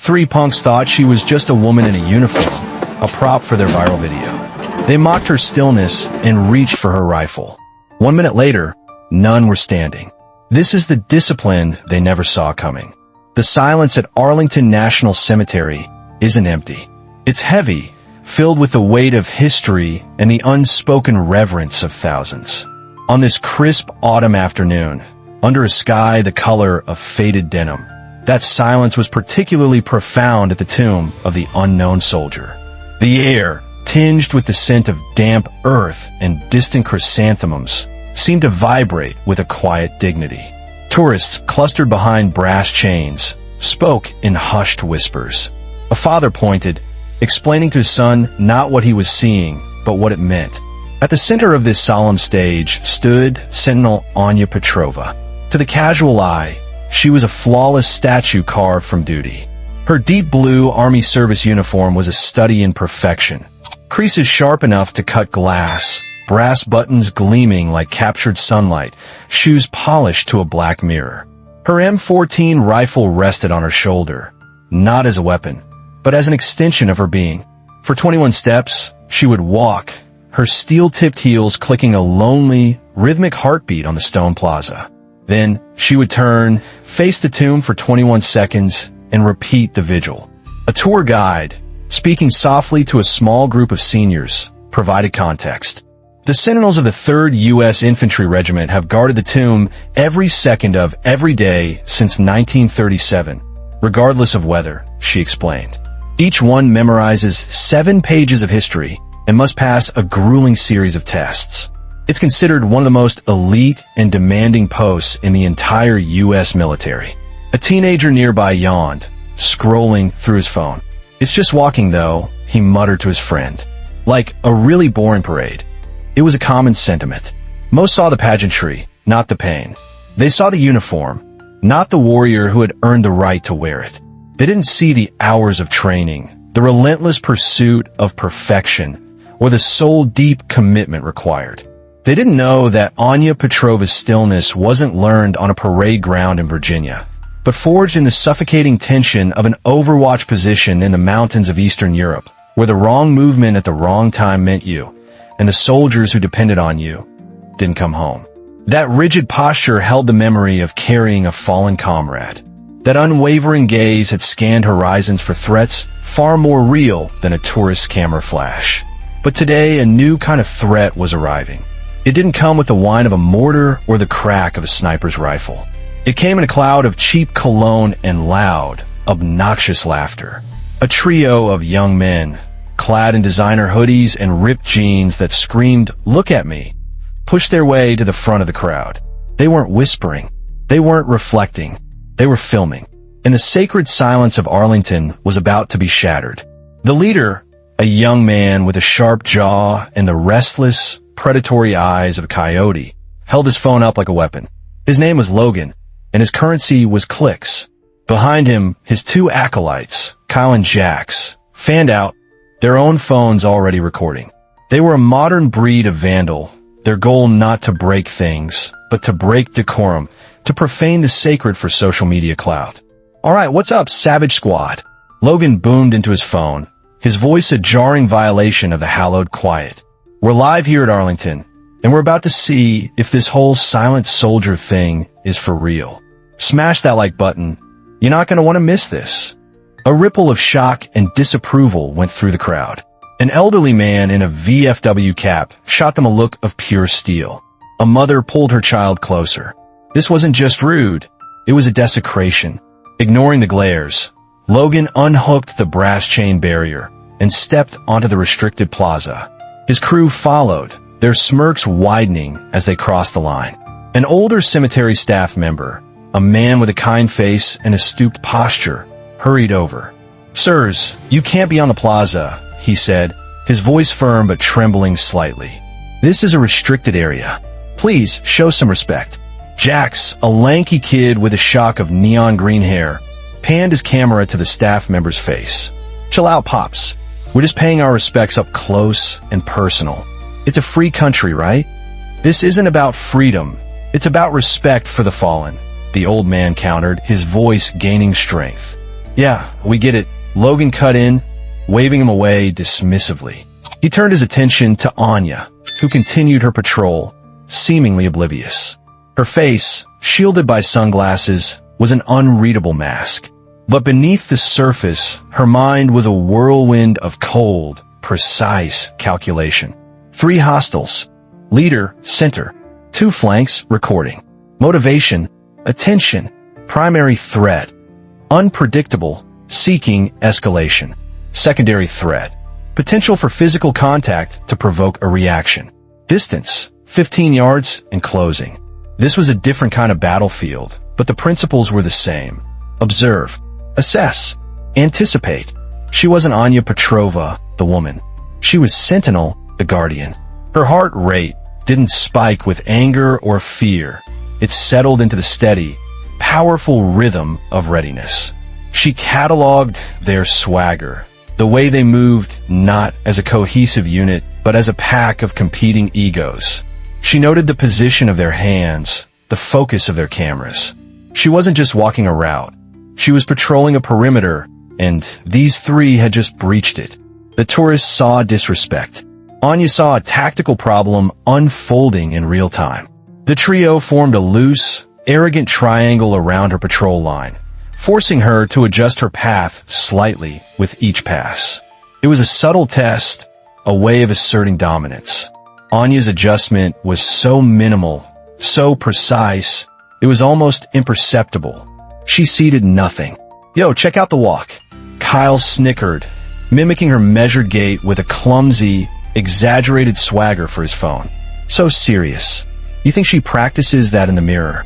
Three punks thought she was just a woman in a uniform, a prop for their viral video. They mocked her stillness and reached for her rifle. 1 minute later, none were standing. This is the discipline they never saw coming. The silence at Arlington National Cemetery isn't empty. It's heavy, filled with the weight of history and the unspoken reverence of thousands. On this crisp autumn afternoon, under a sky the color of faded denim, that silence was particularly profound at the tomb of the unknown soldier. The air, tinged with the scent of damp earth and distant chrysanthemums, seemed to vibrate with a quiet dignity. Tourists clustered behind brass chains spoke in hushed whispers. A father pointed, explaining to his son not what he was seeing, but what it meant. At the center of this solemn stage stood Sentinel Anya Petrova. To the casual eye, she was a flawless statue carved from duty. Her deep blue Army service uniform was a study in perfection. Creases sharp enough to cut glass, brass buttons gleaming like captured sunlight, shoes polished to a black mirror. Her M14 rifle rested on her shoulder, not as a weapon, but as an extension of her being. For 21 steps, she would walk, her steel-tipped heels clicking a lonely, rhythmic heartbeat on the stone plaza. Then, she would turn, face the tomb for 21 seconds, and repeat the vigil. A tour guide, speaking softly to a small group of seniors, provided context. The Sentinels of the 3rd U.S. Infantry Regiment have guarded the tomb every second of every day since 1937, regardless of weather, she explained. Each one memorizes 7 pages of history and must pass a grueling series of tests. It's considered one of the most elite and demanding posts in the entire U.S. military. A teenager nearby yawned, scrolling through his phone. "It's just walking, though," he muttered to his friend. "Like a really boring parade." It was a common sentiment. Most saw the pageantry, not the pain. They saw the uniform, not the warrior who had earned the right to wear it. They didn't see the hours of training, the relentless pursuit of perfection, or the soul-deep commitment required. They didn't know that Anya Petrova's stillness wasn't learned on a parade ground in Virginia, but forged in the suffocating tension of an overwatch position in the mountains of Eastern Europe, where the wrong movement at the wrong time meant you, and the soldiers who depended on you didn't come home. That rigid posture held the memory of carrying a fallen comrade. That unwavering gaze had scanned horizons for threats far more real than a tourist's camera flash. But today, a new kind of threat was arriving. It didn't come with the whine of a mortar or the crack of a sniper's rifle. It came in a cloud of cheap cologne and loud, obnoxious laughter. A trio of young men, clad in designer hoodies and ripped jeans that screamed, "Look at me," pushed their way to the front of the crowd. They weren't whispering. They weren't reflecting. They were filming. And the sacred silence of Arlington was about to be shattered. The leader, a young man with a sharp jaw and the restless, predatory eyes of a coyote, held his phone up like a weapon. His name was Logan, and his currency was clicks. Behind him, his 2 acolytes, Kyle and Jax, fanned out, their own phones already recording. They were a modern breed of vandal, their goal not to break things, but to break decorum, to profane the sacred for social media clout. "All right, what's up, Savage Squad?" Logan boomed into his phone, his voice a jarring violation of the hallowed quiet. "We're live here at Arlington, and we're about to see if this whole silent soldier thing is for real. Smash that like button. You're not going to want to miss this." A ripple of shock and disapproval went through the crowd. An elderly man in a VFW cap shot them a look of pure steel. A mother pulled her child closer. This wasn't just rude, it was a desecration. Ignoring the glares, Logan unhooked the brass chain barrier and stepped onto the restricted plaza. His crew followed, their smirks widening as they crossed the line. An older cemetery staff member, a man with a kind face and a stooped posture, hurried over. "Sirs, you can't be on the plaza," he said, his voice firm but trembling slightly. "This is a restricted area. Please show some respect." Jax, a lanky kid with a shock of neon green hair, panned his camera to the staff member's face. "Chill out, Pops. We're just paying our respects up close and personal. It's a free country, right? This isn't about freedom. It's about respect for the fallen," the old man countered, his voice gaining strength. Yeah, we get it. Logan cut in, waving him away dismissively. He turned his attention to Anya, who continued her patrol, seemingly oblivious. Her face, shielded by sunglasses, was an unreadable mask. But beneath the surface, her mind was a whirlwind of cold, precise calculation. 3 hostiles. Leader, center. 2 flanks, recording. Motivation, attention. Primary threat. Unpredictable, seeking escalation. Secondary threat. Potential for physical contact to provoke a reaction. Distance, 15 yards and closing. This was a different kind of battlefield, but the principles were the same. Observe. Assess. Anticipate. She wasn't Anya Petrova, the woman. She was Sentinel, the guardian. Her heart rate didn't spike with anger or fear. It settled into the steady, powerful rhythm of readiness. She cataloged their swagger, the way they moved not as a cohesive unit, but as a pack of competing egos. She noted the position of their hands, the focus of their cameras. She wasn't just walking a route. She was patrolling a perimeter, and these 3 had just breached it. The tourists saw disrespect. Anya saw a tactical problem unfolding in real time. The trio formed a loose, arrogant triangle around her patrol line, forcing her to adjust her path slightly with each pass. It was a subtle test, a way of asserting dominance. Anya's adjustment was so minimal, so precise, it was almost imperceptible. She ceded nothing. Yo, check out the walk. Kyle snickered, mimicking her measured gait with a clumsy, exaggerated swagger for his phone. So serious. You think she practices that in the mirror?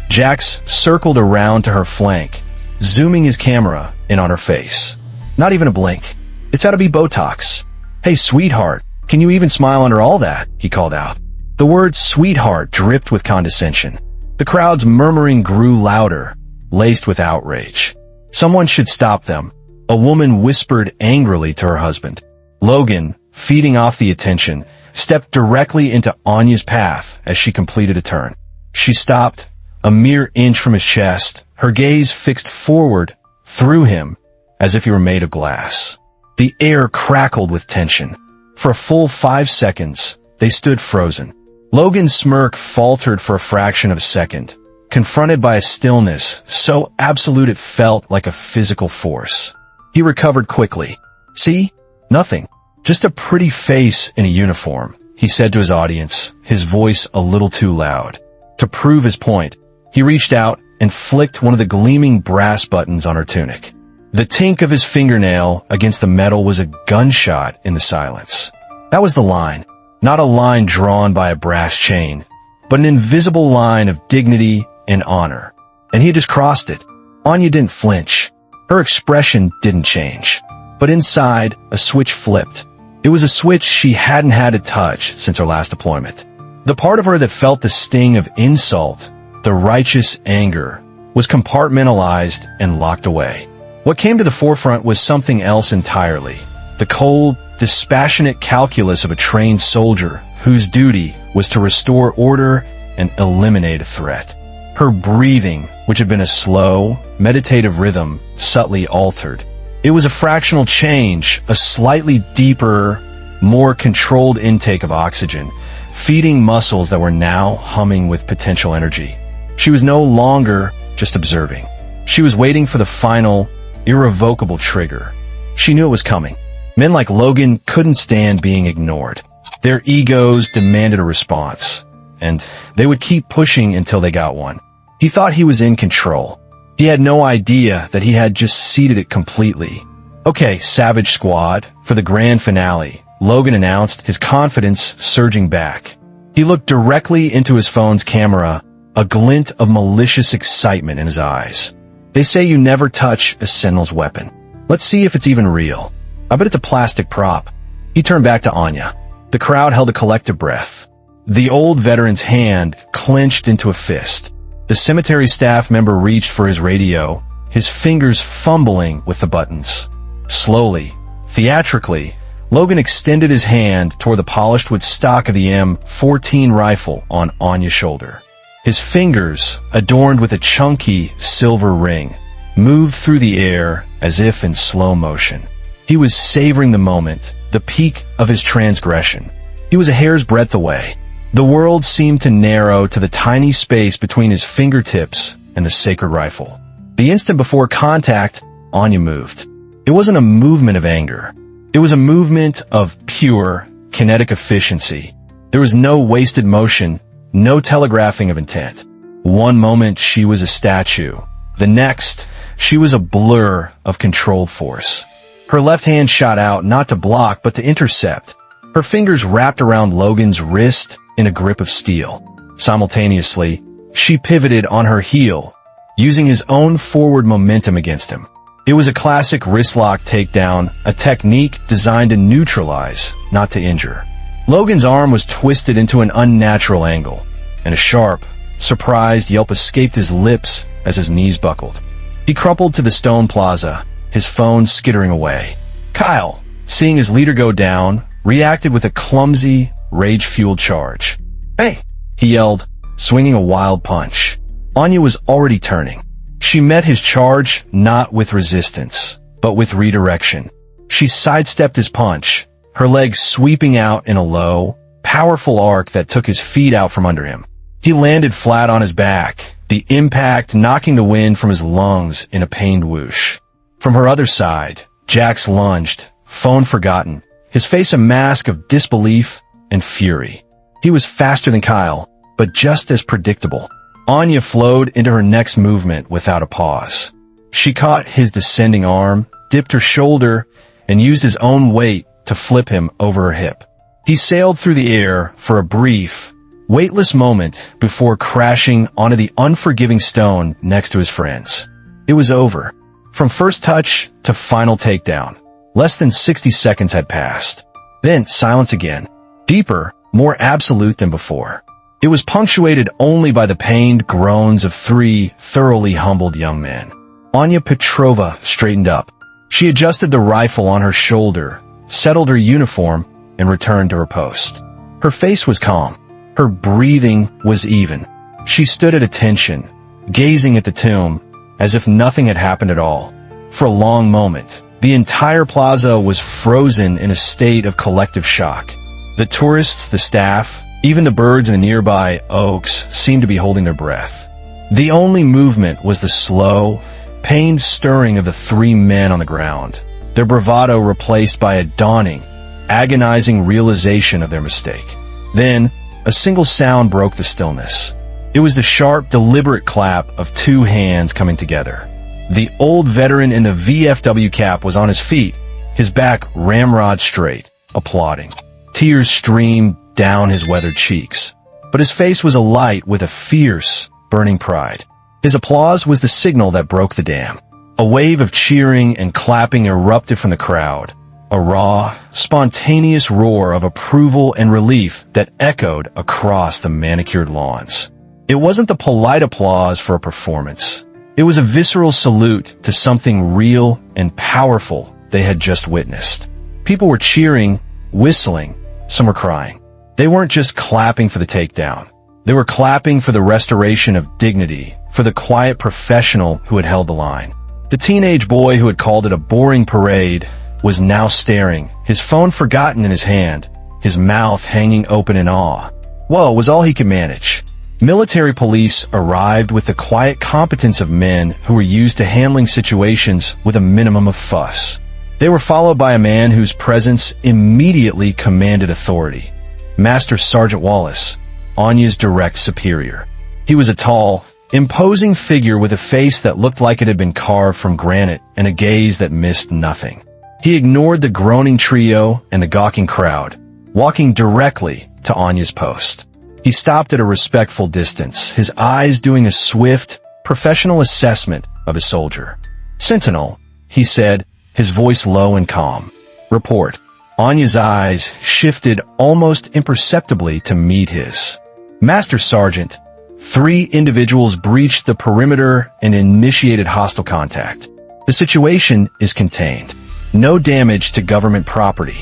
Jax circled around to her flank, zooming his camera in on her face. Not even a blink. It's gotta be Botox. Hey, sweetheart, can you even smile under all that? He called out. The word sweetheart dripped with condescension. The crowd's murmuring grew louder, laced with outrage. Someone should stop them. A woman whispered angrily to her husband. Logan, feeding off the attention, stepped directly into Anya's path as she completed a turn. She stopped, a mere inch from his chest, her gaze fixed forward, through him, as if he were made of glass. The air crackled with tension. For a full 5 seconds, they stood frozen. Logan's smirk faltered for a fraction of a second, confronted by a stillness so absolute it felt like a physical force. He recovered quickly. See? Nothing. Just a pretty face in a uniform, he said to his audience, his voice a little too loud. To prove his point, he reached out and flicked one of the gleaming brass buttons on her tunic. The tink of his fingernail against the metal was a gunshot in the silence. That was the line. Not a line drawn by a brass chain, but an invisible line of dignity and honor. And he had just crossed it. Anya didn't flinch. Her expression didn't change. But inside, a switch flipped. It was a switch she hadn't had to touch since her last deployment. The part of her that felt the sting of insult, the righteous anger, was compartmentalized and locked away. What came to the forefront was something else entirely. The cold, dispassionate calculus of a trained soldier whose duty was to restore order and eliminate a threat. Her breathing, which had been a slow, meditative rhythm, subtly altered. It was a fractional change, a slightly deeper, more controlled intake of oxygen, feeding muscles that were now humming with potential energy. She was no longer just observing. She was waiting for the final, irrevocable trigger. She knew it was coming. Men like Logan couldn't stand being ignored. Their egos demanded a response, and they would keep pushing until they got one. He thought he was in control. He had no idea that he had just ceded it completely. Okay, Savage Squad, for the grand finale, Logan announced, his confidence surging back. He looked directly into his phone's camera, a glint of malicious excitement in his eyes. They say you never touch a Sentinel's weapon. Let's see if it's even real. I bet it's a plastic prop. He turned back to Anya. The crowd held a collective breath. The old veteran's hand clenched into a fist. The cemetery staff member reached for his radio, his fingers fumbling with the buttons. Slowly, theatrically, Logan extended his hand toward the polished wood stock of the M14 rifle on Anya's shoulder. His fingers, adorned with a chunky silver ring, moved through the air as if in slow motion. He was savoring the moment, the peak of his transgression. He was a hair's breadth away. The world seemed to narrow to the tiny space between his fingertips and the sacred rifle. The instant before contact, Anya moved. It wasn't a movement of anger. It was a movement of pure, kinetic efficiency. There was no wasted motion, no telegraphing of intent. One moment she was a statue. The next, she was a blur of controlled force. Her left hand shot out not to block but to intercept. Her fingers wrapped around Logan's wrist in a grip of steel. Simultaneously, she pivoted on her heel, using his own forward momentum against him. It was a classic wristlock takedown, a technique designed to neutralize, not to injure. Logan's arm was twisted into an unnatural angle, and a sharp, surprised yelp escaped his lips as his knees buckled. He crumpled to the stone plaza, his phone skittering away. Kyle, seeing his leader go down, reacted with a clumsy, rage-fueled charge. "Hey!" he yelled, swinging a wild punch. Anya was already turning. She met his charge not with resistance, but with redirection. She sidestepped his punch, her legs sweeping out in a low, powerful arc that took his feet out from under him. He landed flat on his back, the impact knocking the wind from his lungs in a pained whoosh. From her other side, Jax lunged, phone forgotten, his face a mask of disbelief and fury. He was faster than Kyle, but just as predictable. Anya flowed into her next movement without a pause. She caught his descending arm, dipped her shoulder, and used his own weight to flip him over her hip. He sailed through the air for a brief, weightless moment before crashing onto the unforgiving stone next to his friends. It was over. From first touch to final takedown, less than 60 seconds had passed. Then silence again, deeper, more absolute than before. It was punctuated only by the pained groans of three thoroughly humbled young men. Anya Petrova straightened up. She adjusted the rifle on her shoulder, settled her uniform, and returned to her post. Her face was calm. Her breathing was even. She stood at attention, gazing at the tomb, as if nothing had happened at all. For a long moment, the entire plaza was frozen in a state of collective shock. The tourists, the staff, even the birds in the nearby oaks seemed to be holding their breath. The only movement was the slow, pained stirring of the three men on the ground, their bravado replaced by a dawning, agonizing realization of their mistake. Then, a single sound broke the stillness. It was the sharp, deliberate clap of two hands coming together. The old veteran in the VFW cap was on his feet, his back ramrod straight, applauding. Tears streamed down his weathered cheeks, but his face was alight with a fierce, burning pride. His applause was the signal that broke the dam. A wave of cheering and clapping erupted from the crowd, a raw, spontaneous roar of approval and relief that echoed across the manicured lawns. It wasn't the polite applause for a performance. It was a visceral salute to something real and powerful they had just witnessed. People were cheering, whistling, some were crying. They weren't just clapping for the takedown. They were clapping for the restoration of dignity, for the quiet professional who had held the line. The teenage boy who had called it a boring parade was now staring, his phone forgotten in his hand, his mouth hanging open in awe. Woe was all he could manage. Military police arrived with the quiet competence of men who were used to handling situations with a minimum of fuss. They were followed by a man whose presence immediately commanded authority. Master Sergeant Wallace, Anya's direct superior. He was a tall, imposing figure with a face that looked like it had been carved from granite and a gaze that missed nothing. He ignored the groaning trio and the gawking crowd, walking directly to Anya's post. He stopped at a respectful distance, his eyes doing a swift, professional assessment of his soldier. "Sentinel," he said, his voice low and calm. "Report." Anya's eyes shifted almost imperceptibly to meet his. "Master Sergeant, 3 individuals breached the perimeter and initiated hostile contact. The situation is contained. No damage to government property.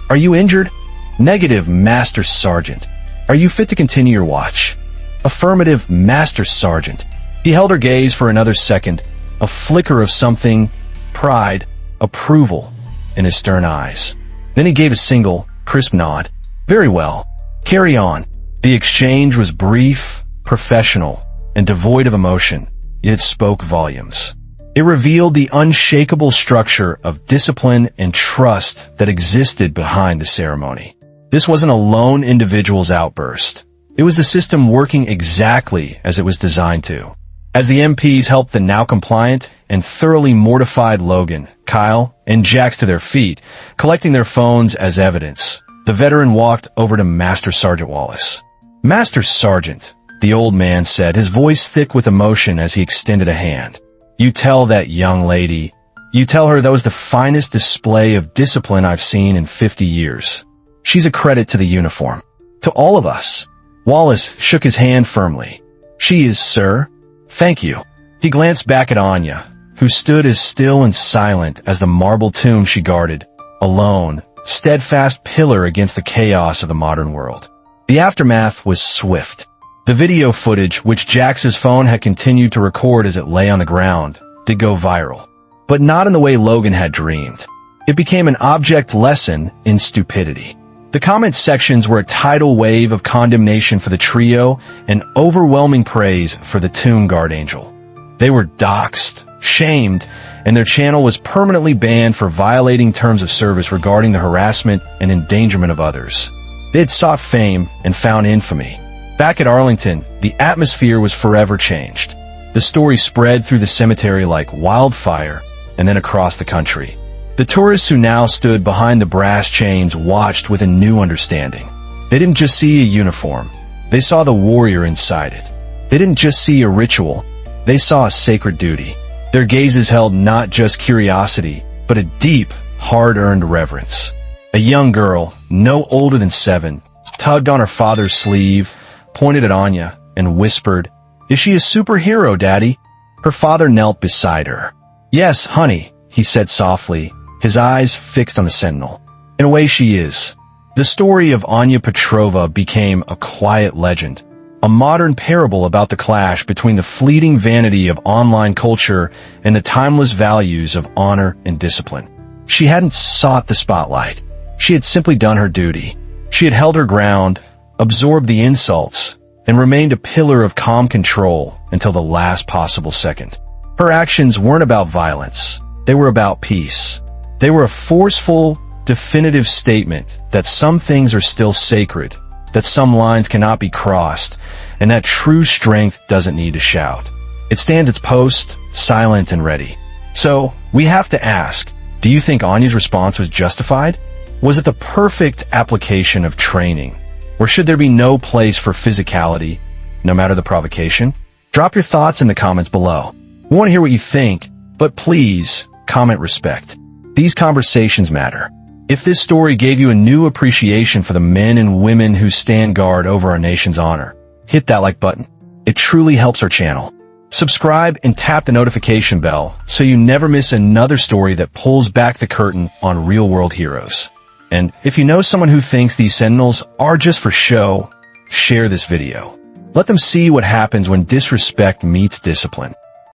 Are you injured?" "Negative, Master Sergeant. Are you fit to continue your watch?" "Affirmative, Master Sergeant." He held her gaze for another second, a flicker of something, pride, approval, in his stern eyes. Then he gave a single, crisp nod. Very well. Carry on. The exchange was brief, professional, and devoid of emotion, yet it spoke volumes. It revealed the unshakable structure of discipline and trust that existed behind the ceremony. This wasn't a lone individual's outburst. It was the system working exactly as it was designed to. As the MPs helped the now compliant and thoroughly mortified Logan, Kyle, and Jax to their feet, collecting their phones as evidence, the veteran walked over to Master Sergeant Wallace. Master Sergeant, the old man said, his voice thick with emotion as he extended a hand. You tell that young lady, you tell her that was the finest display of discipline I've seen in 50 years. She's a credit to the uniform. To all of us. Wallace shook his hand firmly. She is, sir. Thank you. He glanced back at Anya, who stood as still and silent as the marble tomb she guarded, a lone, steadfast pillar against the chaos of the modern world. The aftermath was swift. The video footage, which Jax's phone had continued to record as it lay on the ground, did go viral. But not in the way Logan had dreamed. It became an object lesson in stupidity. The comment sections were a tidal wave of condemnation for the trio and overwhelming praise for the Tomb Guard Angel. They were doxxed, shamed, and their channel was permanently banned for violating terms of service regarding the harassment and endangerment of others. They had sought fame and found infamy. Back at Arlington, the atmosphere was forever changed. The story spread through the cemetery like wildfire and then across the country. The tourists who now stood behind the brass chains watched with a new understanding. They didn't just see a uniform. They saw the warrior inside it. They didn't just see a ritual. They saw a sacred duty. Their gazes held not just curiosity, but a deep, hard-earned reverence. A young girl, no older than 7, tugged on her father's sleeve, pointed at Anya, and whispered, "Is she a superhero, Daddy?" Her father knelt beside her. "Yes, honey," he said softly, his eyes fixed on the Sentinel. "In a way she is." The story of Anya Petrova became a quiet legend, a modern parable about the clash between the fleeting vanity of online culture and the timeless values of honor and discipline. She hadn't sought the spotlight. She had simply done her duty. She had held her ground, absorbed the insults, and remained a pillar of calm control until the last possible second. Her actions weren't about violence. They were about peace. They were a forceful, definitive statement that some things are still sacred, that some lines cannot be crossed, and that true strength doesn't need to shout. It stands its post, silent and ready. So, we have to ask, do you think Anya's response was justified? Was it the perfect application of training? Or should there be no place for physicality, no matter the provocation? Drop your thoughts in the comments below. We want to hear what you think, but please, comment respect. These conversations matter. If this story gave you a new appreciation for the men and women who stand guard over our nation's honor, hit that like button. It truly helps our channel. Subscribe and tap the notification bell so you never miss another story that pulls back the curtain on real-world heroes. And if you know someone who thinks these Sentinels are just for show, share this video. Let them see what happens when disrespect meets discipline.